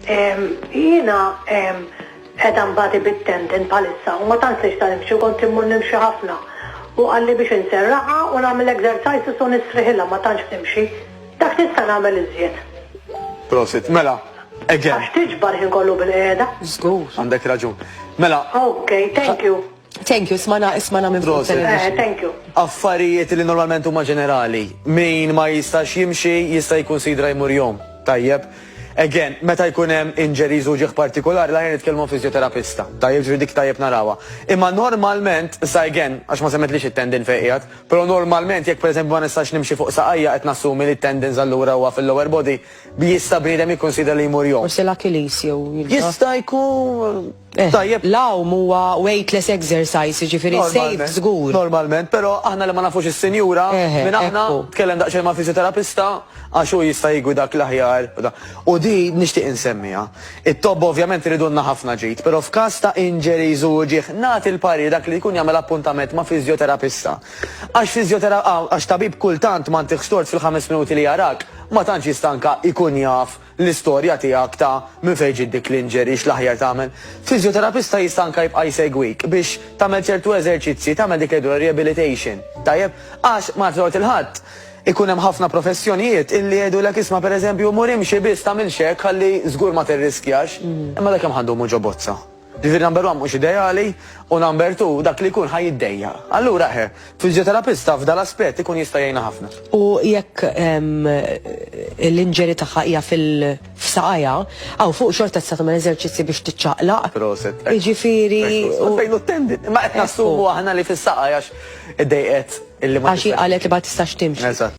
Jiena edha mbagħad bit-tendin palissa u ma tantx nixta nimxi kont immur nimxi ħafna. U għalli biex inserraħa u nagħmel exercises u nisriħilha ma tantx nimxi. Dak tista' nagħmel iżjed. Prosit, mela, again. Għax tiġbar ħin kollu bil-qiegħda. Żgur. Għandek raġun. Mela. Okay, thank you. Thank you, ismana minn Prosit. Thank you. Affarijiet li normalment huma ġenerali. Min ma jistax jimxi jista' jkunsidra jmur jom. Tajjeb. Again, meta jkun hemm injuries u ġieħ partikolari la nitkellmu fizjoterapista. Tajjeb ġri dik tajjeb narawha. Imma normalment, sa again, għax ma semmetlix it-tendin fejqiegħed, però normalment jekk pereżempju ma nistax nimxi fuq saqajja qed nassumi li t-tendins allura huwa fil-lower body, jista' bniedem jikkonsidra li jmur jom. Forsi l-Achilles jew Jista' jkun tajjeb. L-awm huwa weightless exercise, ġifieri safe żgur. Normalment, però aħna li ma nafux is-senjura, minn aħna tkellem daqsxejn ma' fizjoterapista għax hu jista' jgwi dak l-aħjar. U di nixtieq insemmiha. It-tob ovvjament iridulna ħafna ġid, però f'każ ta' injuries u ġieħ nagħti l-pari dak li jkun jagħmel appuntament ma' fizjoterapista. Għax tabib kultant ma ntieħx tort fil-5 minuti li jarak, ma tantx jistanka ikun jaf l-istorja tiegħek ta' minn fejn ġid dik l-injury x'l-aħjar tagħmel. Fizjoterapista jistanka jibqa' jsegwik biex tagħmel ċertu eżerċizzi, tagħmel dik rehabilitation. Tajjeb, għax ma tort il-ħadd ikun hemm ħafna professjonijiet illi jgħidulek isma' pereżempju mur imxi biss tagħmel xek ħalli żgur ma tirriskjax, imma dak hemm ħandumu ġobozza. Ġifieri number 1 mhux ideali u number 2 dak li jkun ħajiddejja. Allura fizjoterapista f'dal aspett ikun jista' jgħinha ħafna. U jekk l-inġeri tagħha hija f'saqajja, aw fuq xorta tista' tagħmel eżerċizzi biex tiċċaqlaq. Proset. Jiġifieri fejn tendin. Ma qed nassumu aħna li fis-saqajja għax iddejqet illi ma. Għax qalet li ma tistax timxi.